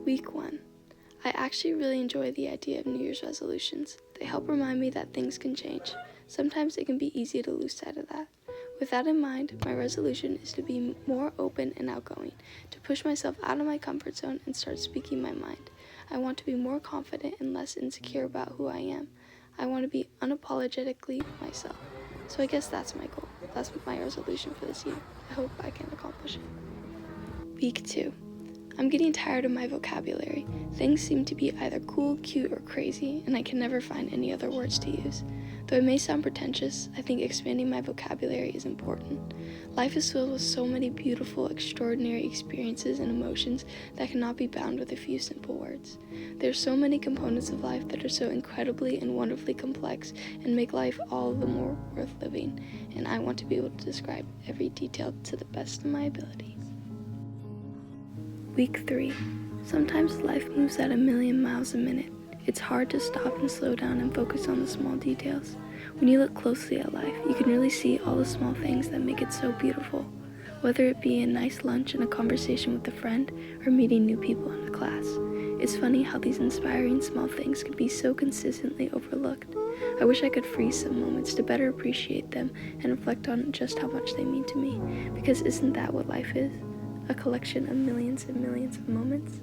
Week 1. I actually really enjoy the idea of New Year's resolutions. They help remind me that things can change. Sometimes it can be easy to lose sight of that. With that in mind, my resolution is to be more open and outgoing, to push myself out of my comfort zone and start speaking my mind. I want to be more confident and less insecure about who I am. I want to be unapologetically myself. So I guess that's my goal. That's my resolution for this year. I hope I can accomplish it. Week 2. I'm getting tired of my vocabulary. Things seem to be either cool, cute, or crazy, and I can never find any other words to use. Though it may sound pretentious, I think expanding my vocabulary is important. Life is filled with so many beautiful, extraordinary experiences and emotions that cannot be bound with a few simple words. There are so many components of life that are so incredibly and wonderfully complex and make life all the more worth living, and I want to be able to describe every detail to the best of my ability. Week 3. Sometimes life moves at 1,000,000 miles a minute. It's hard to stop and slow down and focus on the small details. When you look closely at life, you can really see all the small things that make it so beautiful. Whether it be a nice lunch and a conversation with a friend, or meeting new people in a class. It's funny how these inspiring small things can be so consistently overlooked. I wish I could freeze some moments to better appreciate them and reflect on just how much they mean to me, because isn't that what life is? A collection of millions and millions of moments.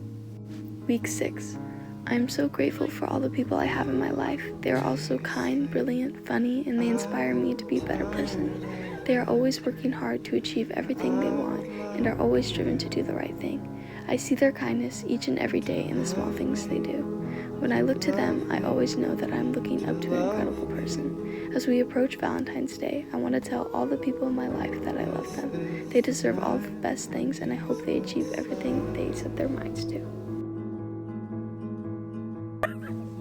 Week 6. I am so grateful for all the people I have in my life. They are all so kind, brilliant, funny, and they inspire me to be a better person. They are always working hard to achieve everything they want and are always driven to do the right thing. I see their kindness each and every day in the small things they do. When I look to them, I always know that I'm looking up to an incredible person. As we approach Valentine's Day, I want to tell all the people in my life that I love them. They deserve all the best things, and I hope they achieve everything they set their minds to.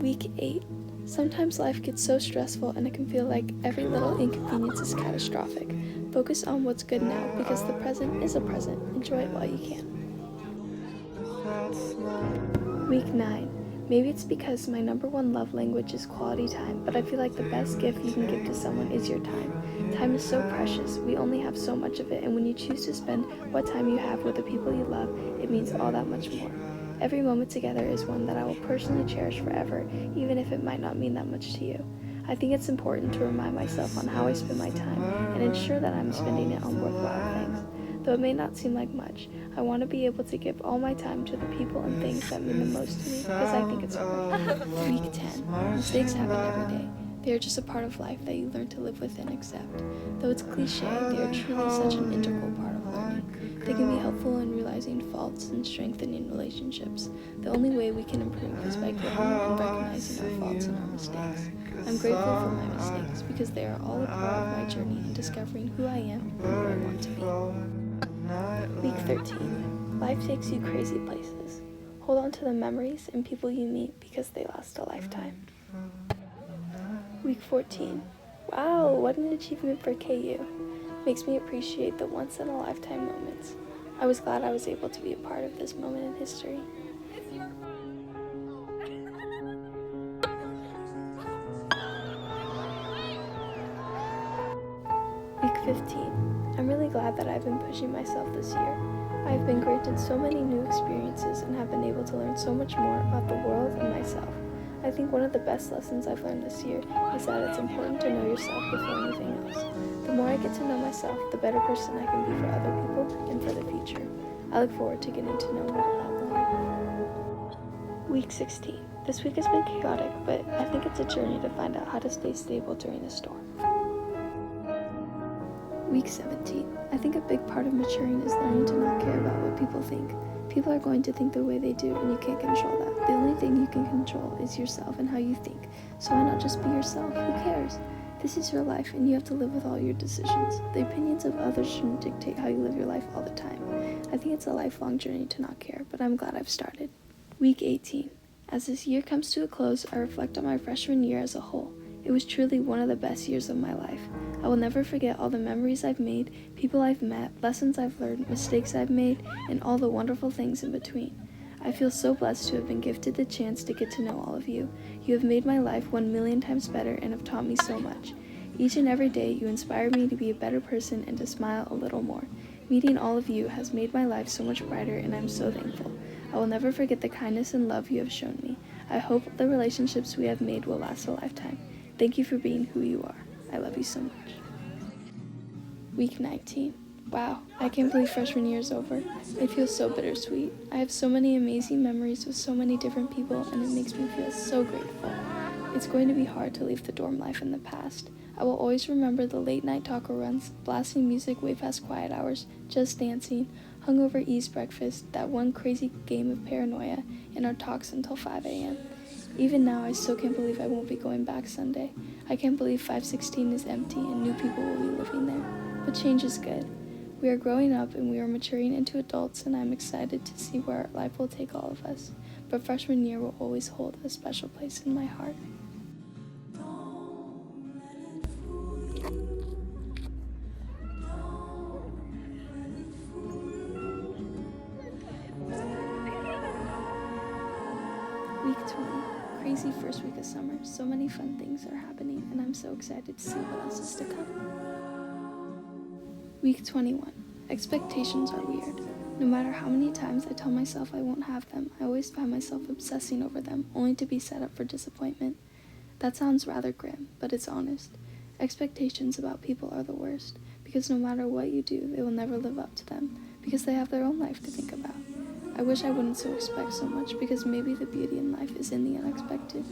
Week 8. Sometimes life gets so stressful and it can feel like every little inconvenience is catastrophic. Focus on what's good now, because the present is a present. Enjoy it while you can. Week 9. Maybe it's because my number one love language is quality time, but I feel like the best gift you can give to someone is your time. Time is so precious. We only have so much of it, and when you choose to spend what time you have with the people you love, it means all that much more. Every moment together is one that I will personally cherish forever, even if it might not mean that much to you. I think it's important to remind myself on how I spend my time and ensure that I'm spending it on worthwhile things. Though it may not seem like much, I want to be able to give all my time to the people and things that mean the most to me, because I think it's worth. Week 10. Mistakes happen every day. They are just a part of life that you learn to live with and accept. Though it's cliche, they are truly such an integral part of learning. They can be helpful in realizing faults and strengthening relationships. The only way we can improve is by growing and recognizing our faults and our mistakes. I'm grateful for my mistakes because they are all a part of my journey in discovering who I am and who I want to be. Week 13. Life takes you crazy places. Hold on to the memories and people you meet because they last a lifetime. Week 14. Wow, what an achievement for KU. Makes me appreciate the once-in-a-lifetime moments. I was glad I was able to be a part of this moment in history. Week 15. I'm really glad that I've been pushing myself this year. I've been granted so many new experiences and have been able to learn so much more about the world and myself. I think one of the best lessons I've learned this year is that it's important to know yourself before anything else. The more I get to know myself, the better person I can be for other people and for the future. I look forward to getting to know more about the world. Week 16. This week has been chaotic, but I think it's a journey to find out how to stay stable during a storm. Week 17. I think a big part of maturing is learning to not care about what people think. People are going to think the way they do, and you can't control that. The only thing you can control is yourself and how you think. So why not just be yourself? Who cares? This is your life, and you have to live with all your decisions. The opinions of others shouldn't dictate how you live your life all the time. I think it's a lifelong journey to not care, but I'm glad I've started. Week 18. As this year comes to a close, I reflect on my freshman year as a whole. It was truly one of the best years of my life. I will never forget all the memories I've made, people I've met, lessons I've learned, mistakes I've made, and all the wonderful things in between. I feel so blessed to have been gifted the chance to get to know all of you. You have made my life 1,000,000 times better and have taught me so much. Each and every day, you inspire me to be a better person and to smile a little more. Meeting all of you has made my life so much brighter, and I'm so thankful. I will never forget the kindness and love you have shown me. I hope the relationships we have made will last a lifetime. Thank you for being who you are. I love you so much. Week 19. Wow, I can't believe freshman year is over. It feels so bittersweet. I have so many amazing memories with so many different people, and it makes me feel so grateful. It's going to be hard to leave the dorm life in the past. I will always remember the late night taco runs, blasting music way past quiet hours, just dancing, hungover E's breakfast, that one crazy game of paranoia, and our talks until 5 a.m. Even now, I still can't believe I won't be going back Sunday. I can't believe 516 is empty and new people will be living there. But change is good. We are growing up and we are maturing into adults, and I'm excited to see where life will take all of us. But freshman year will always hold a special place in my heart. Week 20. Crazy first week of summer. So many fun things are happening, and I'm so excited to see what else is to come. Week 21. Expectations are weird. No matter how many times I tell myself I won't have them, I always find myself obsessing over them, only to be set up for disappointment. That sounds rather grim, but it's honest. Expectations about people are the worst, because no matter what you do, they will never live up to them, because they have their own life to think about. I wish I wouldn't expect so much, because maybe the beauty in life is in the unexpected.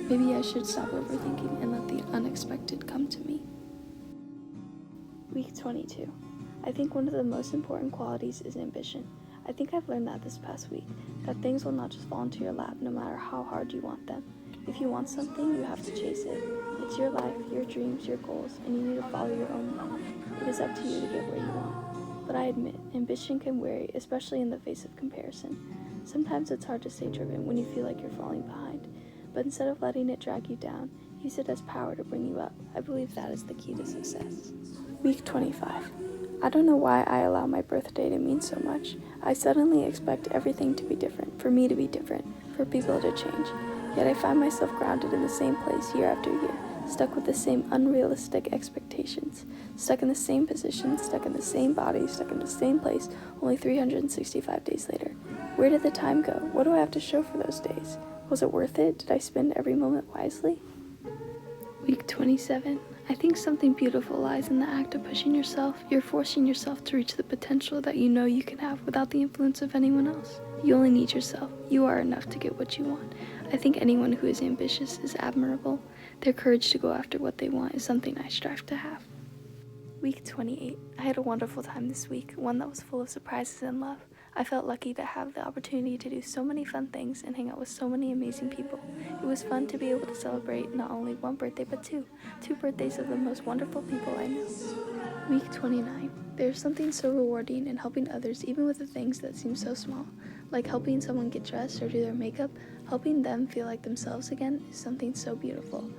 Maybe I should stop overthinking and let the unexpected come to me. Week 22. I think one of the most important qualities is ambition. I think I've learned that this past week, that things will not just fall into your lap no matter how hard you want them. If you want something, you have to chase it. It's your life, your dreams, your goals, and you need to follow your own path. It is up to you to get where you want. But I admit, ambition can weary, especially in the face of comparison. Sometimes it's hard to stay driven when you feel like you're falling behind. But instead of letting it drag you down, use it as power to bring you up. I believe that is the key to success. Week 25. I don't know why I allow my birthday to mean so much. I suddenly expect everything to be different, for me to be different, for people to change. Yet I find myself grounded in the same place year after year, stuck with the same unrealistic expectations, stuck in the same position, stuck in the same body, stuck in the same place, only 365 days later. Where did the time go? What do I have to show for those days? Was it worth it? Did I spend every moment wisely? Week 27. I think something beautiful lies in the act of pushing yourself. You're forcing yourself to reach the potential that you know you can have without the influence of anyone else. You only need yourself. You are enough to get what you want. I think anyone who is ambitious is admirable. Their courage to go after what they want is something I strive to have. Week 28. I had a wonderful time this week, one that was full of surprises and love. I felt lucky to have the opportunity to do so many fun things and hang out with so many amazing people. It was fun to be able to celebrate not only one birthday but two birthdays of the most wonderful people I know. Week 29. There's something so rewarding in helping others even with the things that seem so small. Like helping someone get dressed or do their makeup, helping them feel like themselves again is something so beautiful.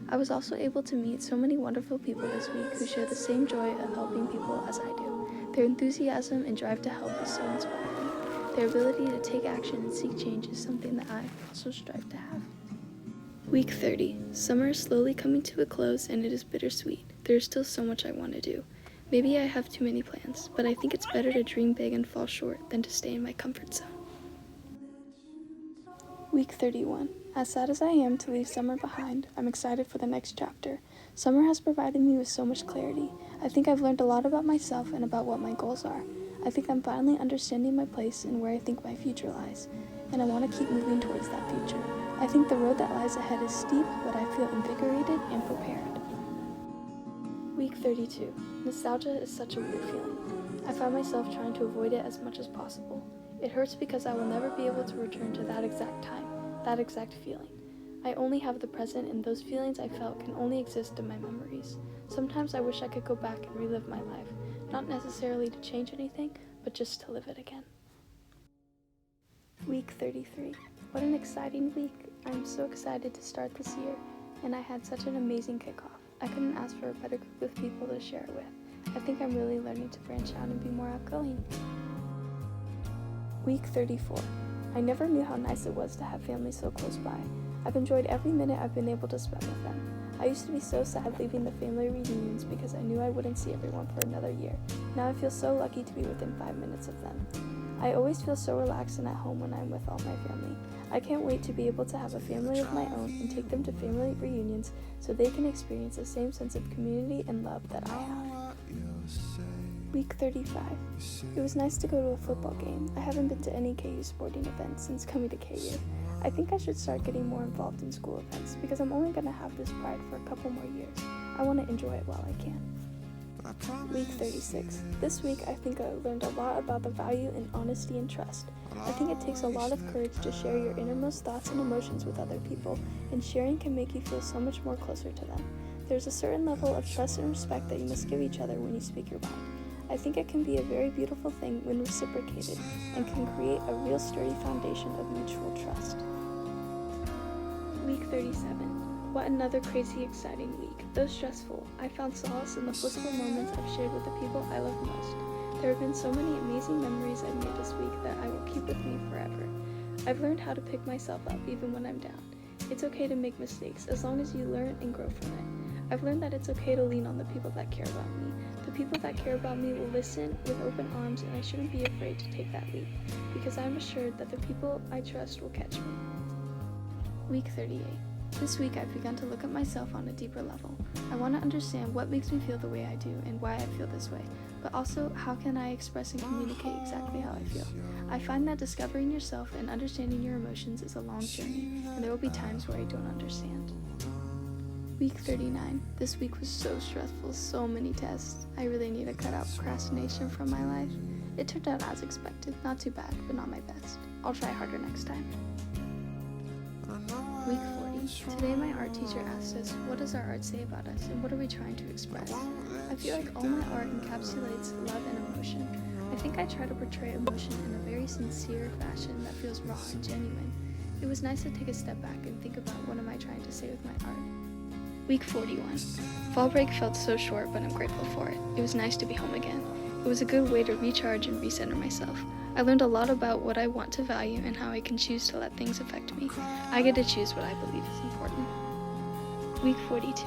I was also able to meet so many wonderful people this week who share the same joy of helping people as I do. Their enthusiasm and drive to help is so inspiring. Their ability to take action and seek change is something that I also strive to have. Week 30. Summer is slowly coming to a close and it is bittersweet. There is still so much I want to do. Maybe I have too many plans, but I think it's better to dream big and fall short than to stay in my comfort zone. Week 31. As sad as I am to leave summer behind, I'm excited for the next chapter. Summer has provided me with so much clarity. I think I've learned a lot about myself and about what my goals are. I think I'm finally understanding my place and where I think my future lies, and I want to keep moving towards that future. I think the road that lies ahead is steep, but I feel invigorated and prepared. Week 32. Nostalgia is such a weird feeling. I find myself trying to avoid it as much as possible. It hurts because I will never be able to return to that exact time, that exact feeling. I only have the present, and those feelings I felt can only exist in my memories. Sometimes I wish I could go back and relive my life, not necessarily to change anything, but just to live it again. Week 33. What an exciting week. I'm so excited to start this year, and I had such an amazing kickoff. I couldn't ask for a better group of people to share it with. I think I'm really learning to branch out and be more outgoing. Week 34. I never knew how nice it was to have family so close by. I've enjoyed every minute I've been able to spend with them. I used to be so sad leaving the family reunions because I knew I wouldn't see everyone for another year. Now I feel so lucky to be within 5 minutes of them. I always feel so relaxed and at home when I'm with all my family. I can't wait to be able to have a family of my own and take them to family reunions so they can experience the same sense of community and love that I have. Week 35. It was nice to go to a football game. I haven't been to any KU sporting events since coming to KU. I think I should start getting more involved in school events because I'm only going to have this pride for a couple more years. I want to enjoy it while I can. Week 36. This week I think I learned a lot about the value in honesty and trust. I think it takes a lot of courage to share your innermost thoughts and emotions with other people, and sharing can make you feel so much more closer to them. There's a certain level of trust and respect that you must give each other when you speak your mind. I think it can be a very beautiful thing when reciprocated and can create a real sturdy foundation of mutual trust. Week 37. What another crazy exciting week, though stressful. I found solace in the blissful moments I've shared with the people I love most. There have been so many amazing memories I've made this week that I will keep with me forever. I've learned how to pick myself up even when I'm down. It's okay to make mistakes as long as you learn and grow from it. I've learned that it's okay to lean on the people that care about me. The people that care about me will listen with open arms, and I shouldn't be afraid to take that leap because I'm assured that the people I trust will catch me. Week 38. This week I've begun to look at myself on a deeper level. I want to understand what makes me feel the way I do and why I feel this way, but also how can I express and communicate exactly how I feel. I find that discovering yourself and understanding your emotions is a long journey, and there will be times where I don't understand. Week 39. This week was so stressful, so many tests. I really need to cut out procrastination from my life. It turned out as expected, not too bad, but not my best. I'll try harder next time. Week 40. Today my art teacher asked us, what does our art say about us and what are we trying to express? I feel like all my art encapsulates love and emotion. I think I try to portray emotion in a very sincere fashion that feels raw and genuine. It was nice to take a step back and think about what am I trying to say with my art. Week 41. Fall break felt so short, but I'm grateful for it. It was nice to be home again. It was a good way to recharge and recenter myself. I learned a lot about what I want to value and how I can choose to let things affect me. I get to choose what I believe is important. Week 42.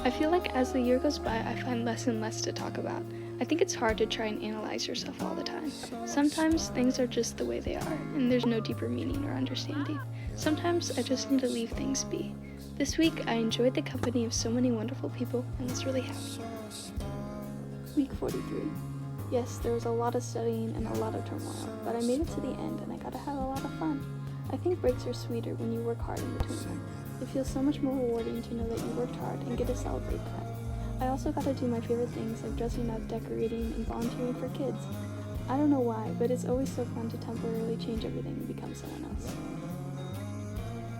I feel like as the year goes by, I find less and less to talk about. I think it's hard to try and analyze yourself all the time. Sometimes things are just the way they are, and there's no deeper meaning or understanding. Sometimes I just need to leave things be. This week, I enjoyed the company of so many wonderful people and was really happy. Week 43. Yes, there was a lot of studying and a lot of turmoil, but I made it to the end and I got to have a lot of fun. I think breaks are sweeter when you work hard in between them. It feels so much more rewarding to know that you worked hard and get to celebrate that. I also got to do my favorite things like dressing up, decorating, and volunteering for kids. I don't know why, but it's always so fun to temporarily change everything and become someone else.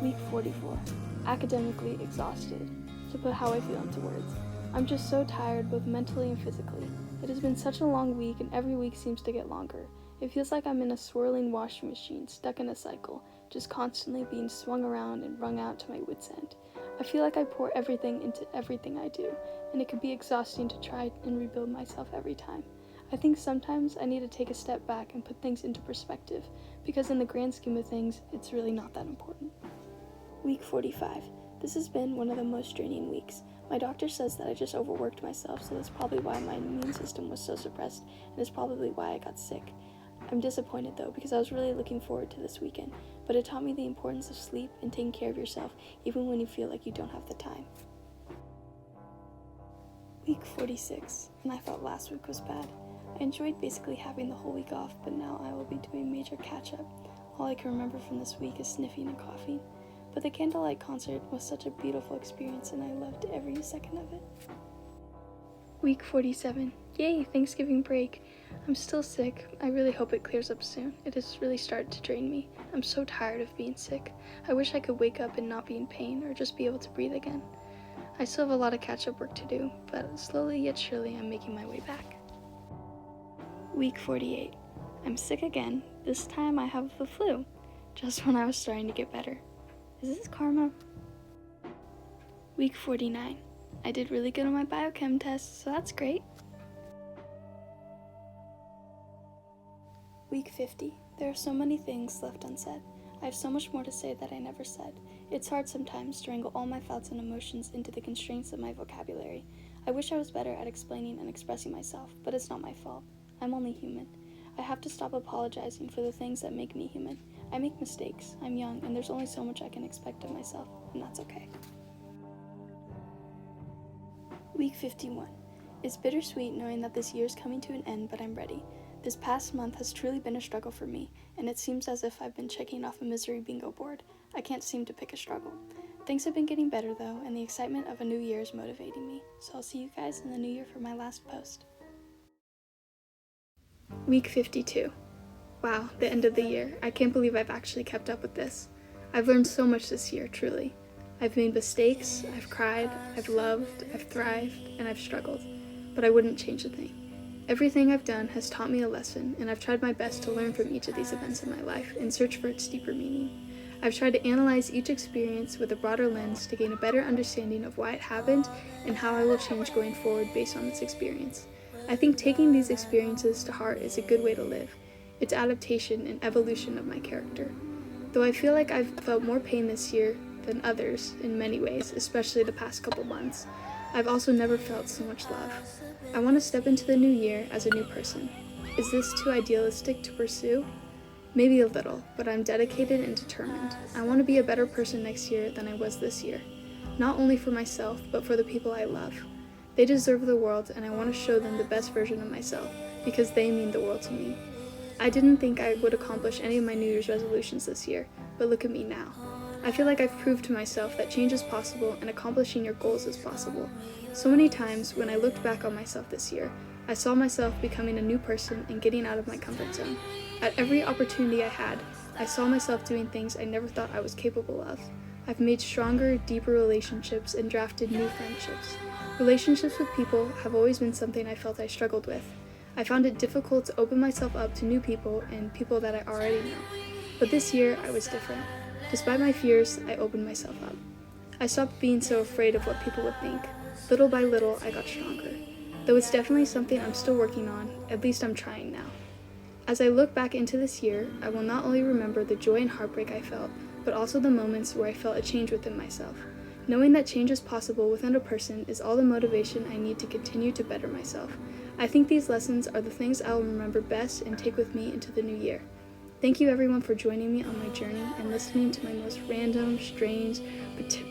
Week 44. Academically exhausted. To put how I feel into words. I'm just so tired both mentally and physically. It has been such a long week and every week seems to get longer. It feels like I'm in a swirling washing machine, stuck in a cycle, just constantly being swung around and wrung out to my wit's end. I feel like I pour everything into everything I do, and it can be exhausting to try and rebuild myself every time. I think sometimes I need to take a step back and put things into perspective, because in the grand scheme of things, it's really not that important. Week 45. This has been one of the most draining weeks. My doctor says that I just overworked myself, so that's probably why my immune system was so suppressed, and it's probably why I got sick. I'm disappointed though, because I was really looking forward to this weekend, but it taught me the importance of sleep and taking care of yourself, even when you feel like you don't have the time. Week 46, and I thought last week was bad. I enjoyed basically having the whole week off, but now I will be doing major catch-up. All I can remember from this week is sniffing and coughing. But the candlelight concert was such a beautiful experience and I loved every second of it. Week 47. Yay, Thanksgiving break. I'm still sick. I really hope it clears up soon. It has really started to drain me. I'm so tired of being sick. I wish I could wake up and not be in pain or just be able to breathe again. I still have a lot of catch-up work to do, but slowly yet surely I'm making my way back. Week 48. I'm sick again. This time I have the flu, just when I was starting to get better. Is this karma? Week 49. I did really good on my biochem test, so that's great. Week 50. There are so many things left unsaid. I have so much more to say that I never said. It's hard sometimes to wrangle all my thoughts and emotions into the constraints of my vocabulary. I wish I was better at explaining and expressing myself, but it's not my fault. I'm only human. I have to stop apologizing for the things that make me human. I make mistakes, I'm young, and there's only so much I can expect of myself, and that's okay. Week 51. It's bittersweet knowing that this year's coming to an end, but I'm ready. This past month has truly been a struggle for me, and it seems as if I've been checking off a misery bingo board. I can't seem to pick a struggle. Things have been getting better though, and the excitement of a new year is motivating me. So I'll see you guys in the new year for my last post. Week 52. Wow, the end of the year. I can't believe I've actually kept up with this. I've learned so much this year, truly. I've made mistakes, I've cried, I've loved, I've thrived, and I've struggled. But I wouldn't change a thing. Everything I've done has taught me a lesson, and I've tried my best to learn from each of these events in my life and search for its deeper meaning. I've tried to analyze each experience with a broader lens to gain a better understanding of why it happened and how I will change going forward based on this experience. I think taking these experiences to heart is a good way to live. It's adaptation and evolution of my character. Though I feel like I've felt more pain this year than others in many ways, especially the past couple months, I've also never felt so much love. I want to step into the new year as a new person. Is this too idealistic to pursue? Maybe a little, but I'm dedicated and determined. I want to be a better person next year than I was this year. Not only for myself, but for the people I love. They deserve the world, and I want to show them the best version of myself, because they mean the world to me. I didn't think I would accomplish any of my New Year's resolutions this year, but look at me now. I feel like I've proved to myself that change is possible and accomplishing your goals is possible. So many times when I looked back on myself this year, I saw myself becoming a new person and getting out of my comfort zone. At every opportunity I had, I saw myself doing things I never thought I was capable of. I've made stronger, deeper relationships and drafted new friendships. Relationships with people have always been something I felt I struggled with. I found it difficult to open myself up to new people and people that I already know. But this year, I was different. Despite my fears, I opened myself up. I stopped being so afraid of what people would think. Little by little, I got stronger. Though it's definitely something I'm still working on, at least I'm trying now. As I look back into this year, I will not only remember the joy and heartbreak I felt, but also the moments where I felt a change within myself. Knowing that change is possible within a person is all the motivation I need to continue to better myself. I think these lessons are the things I will remember best and take with me into the new year. Thank you everyone for joining me on my journey and listening to my most random, strange,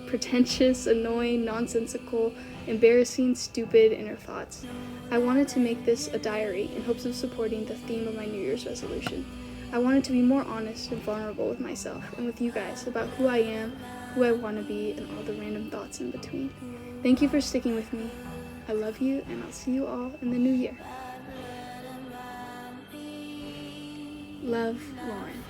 pretentious, annoying, nonsensical, embarrassing, stupid inner thoughts. I wanted to make this a diary in hopes of supporting the theme of my New Year's resolution. I wanted to be more honest and vulnerable with myself and with you guys about who I am, who I want to be, and all the random thoughts in between. Thank you for sticking with me. I love you, and I'll see you all in the new year. Love, Lauren.